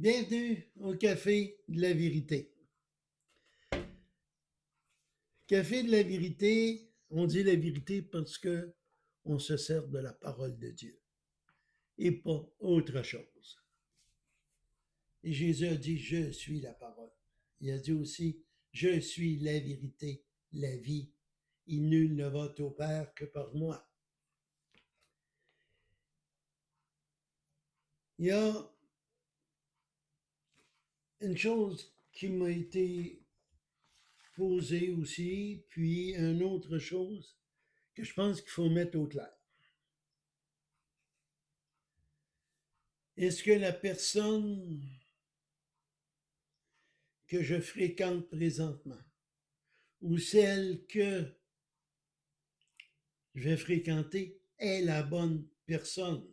Bienvenue au Café de la Vérité. Café de la Vérité, on dit la vérité parce que on se sert de la parole de Dieu et pas autre chose. Et Jésus a dit, je suis la parole. Il a dit aussi, je suis la vérité, la vie. Et nul ne va au Père que par moi. Il y a une chose qui m'a été posée aussi, puis une autre chose que je pense qu'il faut mettre au clair. Est-ce que la personne que je fréquente présentement ou celle que je vais fréquenter est la bonne personne?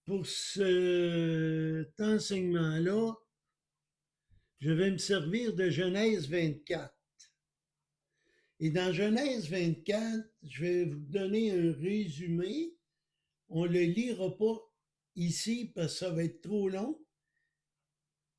Pour cet enseignement-là, je vais me servir de Genèse 24. Et dans Genèse 24, je vais vous donner un résumé. On ne le lira pas ici parce que ça va être trop long,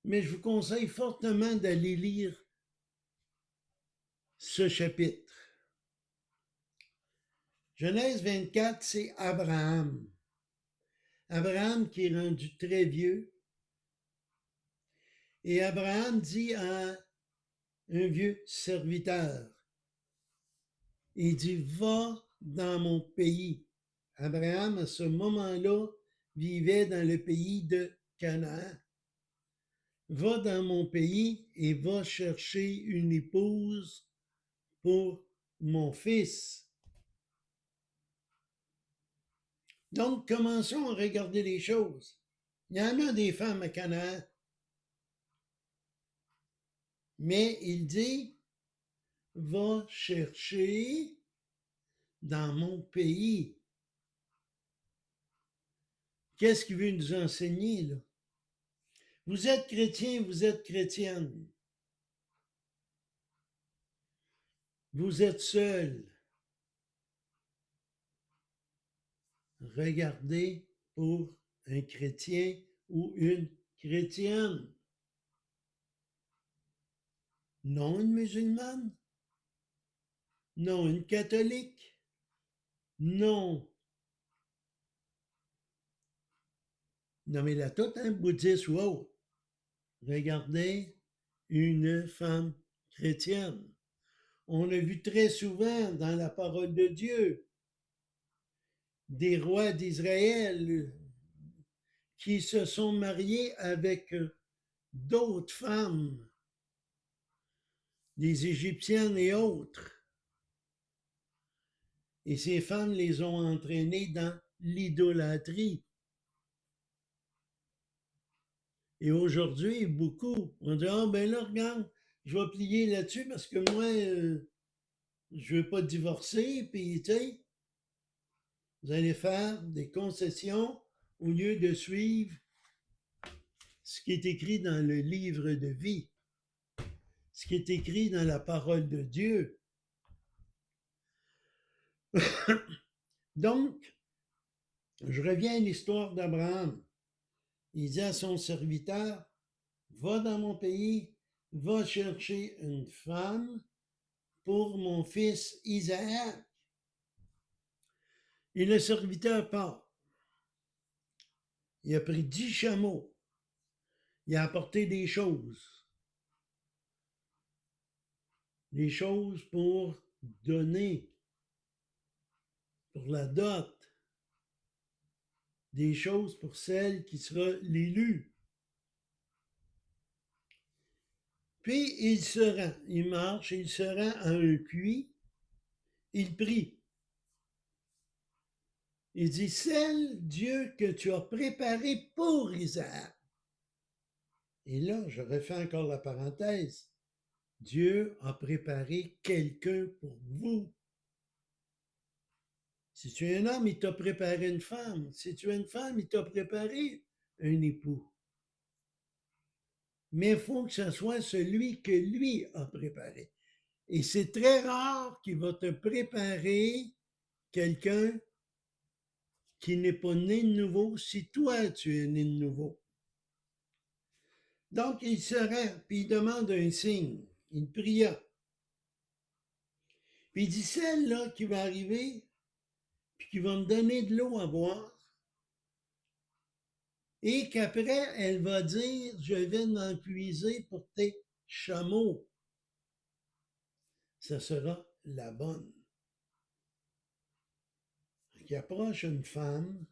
mais je vous conseille fortement d'aller lire ce chapitre. Genèse 24, c'est Abraham. Abraham qui est rendu très vieux. Et Abraham dit à un vieux serviteur, il dit, va dans mon pays. Abraham, à ce moment-là, vivait dans le pays de Canaan. Va dans mon pays et va chercher une épouse pour mon fils. Donc, commençons à regarder les choses. Il y en a des femmes à Canaan, mais il dit, va chercher dans mon pays. Qu'est-ce qu'il veut nous enseigner, là? Vous êtes chrétien, vous êtes chrétienne. Vous êtes seul. Regardez pour un chrétien ou une chrétienne. Non une musulmane. Non une catholique. Non. Nommez-la toute, hein, bouddhiste ou autre. Regardez une femme chrétienne. On a vu très souvent dans la parole de Dieu des rois d'Israël qui se sont mariés avec d'autres femmes, des Égyptiennes et autres. Et ces femmes les ont entraînés dans l'idolâtrie. Et aujourd'hui, beaucoup, on dit, ah ben là, regarde, je vais plier là-dessus parce que moi, je veux pas divorcer, puis tu sais, vous allez faire des concessions au lieu de suivre ce qui est écrit dans le livre de vie, ce qui est écrit dans la parole de Dieu. Donc, je reviens à l'histoire d'Abraham. Il dit à son serviteur, va dans mon pays, va chercher une femme pour mon fils Isaac. Et le serviteur part. Il a pris 10 chameaux. Il a apporté des choses. Des choses pour donner, pour la dot. Des choses pour celle qui sera l'élu. Puis il se rend, il marche, il se rend à un puits, il prie. Il dit, celle, Dieu, que tu as préparée pour Isaac. Et là, je refais encore la parenthèse. Dieu a préparé quelqu'un pour vous. Si tu es un homme, il t'a préparé une femme. Si tu es une femme, il t'a préparé un époux. Mais il faut que ce soit celui que lui a préparé. Et c'est très rare qu'il va te préparer quelqu'un qui n'est pas né de nouveau si toi tu es né de nouveau. Donc il se rend, puis il demande un signe. Il pria. Puis il dit, celle-là qui va arriver, puis qui va me donner de l'eau à boire, et qu'après, elle va dire, je vais m'en puiser pour tes chameaux. Ça sera la bonne. Il approche une femme,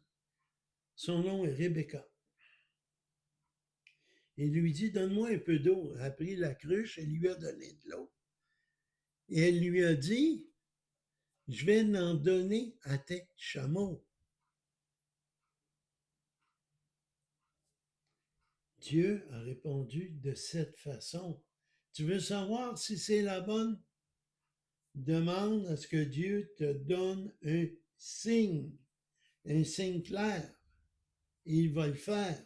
son nom est Rebecca. Il lui dit, donne-moi un peu d'eau. Elle a pris la cruche, elle lui a donné de l'eau. Et elle lui a dit, je vais en donner à tes chameaux. Dieu a répondu de cette façon. Tu veux savoir si c'est la bonne? Demande à ce que Dieu te donne un signe clair. Et il va le faire.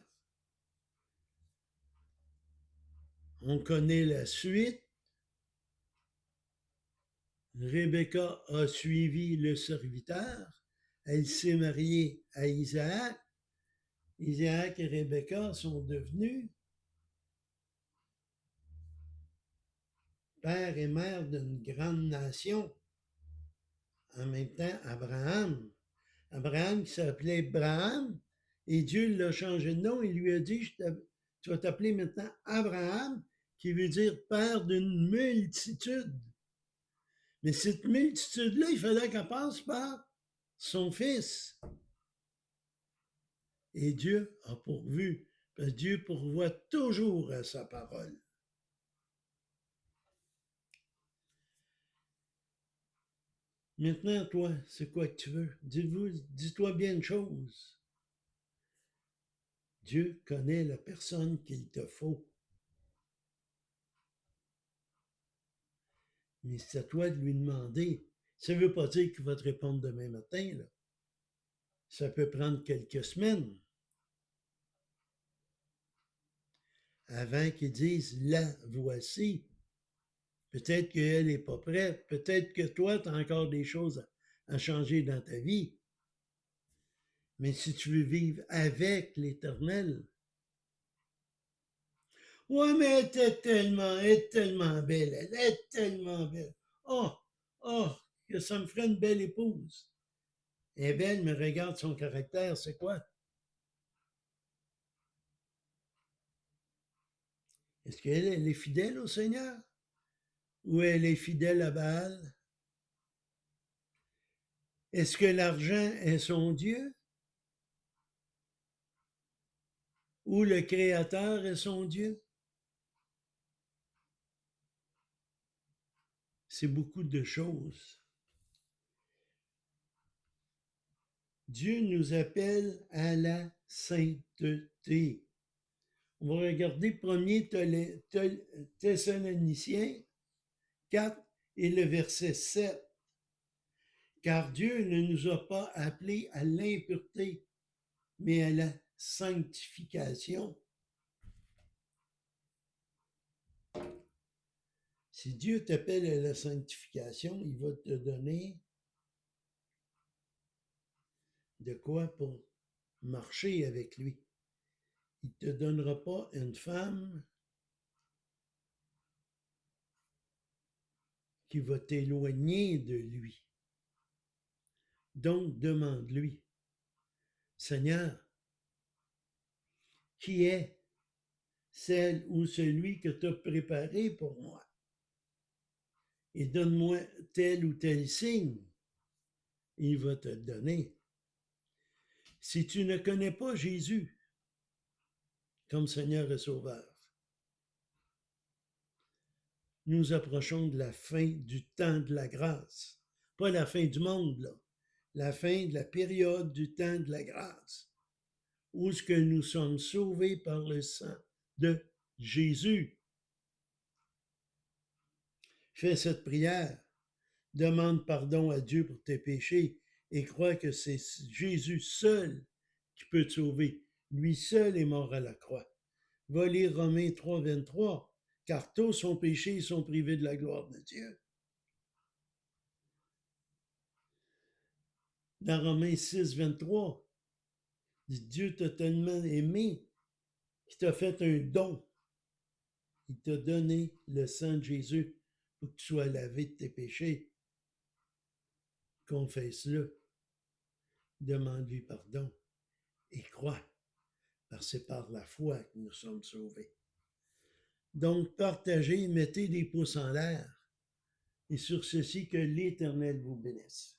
On connaît la suite. Rebecca a suivi le serviteur. Elle s'est mariée à Isaac. Isaac et Rebecca sont devenus père et mère d'une grande nation. En même temps, Abraham qui s'appelait Abraham, et Dieu l'a changé de nom. Il lui a dit, tu vas t'appeler maintenant Abraham, qui veut dire père d'une multitude. Mais cette multitude-là, il fallait qu'elle passe par son fils. Et Dieu a pourvu, parce que Dieu pourvoit toujours à sa parole. Maintenant, toi, c'est quoi que tu veux? Dis-toi bien une chose. Dieu connaît la personne qu'il te faut. Mais c'est à toi de lui demander. Ça ne veut pas dire qu'il va te répondre demain matin, là. Ça peut prendre quelques semaines avant qu'il dise, la voici. Peut-être qu'elle n'est pas prête. Peut-être que toi, tu as encore des choses à changer dans ta vie. Mais si tu veux vivre avec l'Éternel, ouais, mais elle est tellement belle, elle est tellement belle. Oh, oh, que ça me ferait une belle épouse. Elle est belle, mais regarde son caractère, c'est quoi? Est-ce qu'elle est fidèle au Seigneur? Ou elle est fidèle à Baal? Est-ce que l'argent est son Dieu? Ou le Créateur est son Dieu? C'est beaucoup de choses. Dieu nous appelle à la sainteté. On va regarder 1 Thessaloniciens 4 et le verset 7. Car Dieu ne nous a pas appelés à l'impureté, mais à la sanctification. Si Dieu t'appelle à la sanctification, il va te donner de quoi pour marcher avec lui. Il ne te donnera pas une femme qui va t'éloigner de lui. Donc, demande-lui, Seigneur, qui est celle ou celui que tu as préparé pour moi? Et donne-moi tel ou tel signe. Il va te le donner. Si tu ne connais pas Jésus comme Seigneur et Sauveur, nous approchons de la fin du temps de la grâce. Pas la fin du monde, là. La fin de la période du temps de la grâce, où ce que nous sommes sauvés par le sang de Jésus. Fais cette prière, demande pardon à Dieu pour tes péchés et crois que c'est Jésus seul qui peut te sauver. Lui seul est mort à la croix. Va lire Romains 3, 23, car tous sont péchés et sont privés de la gloire de Dieu. Dans Romains 6, 23, Dieu t'a tellement aimé qu'il t'a fait un don. Il t'a donné le sang de Jésus pour que tu sois lavé de tes péchés. Confesse-le. Demande-lui pardon et crois, parce que c'est par la foi que nous sommes sauvés. Donc, partagez, mettez des pouces en l'air, et sur ceci que l'Éternel vous bénisse.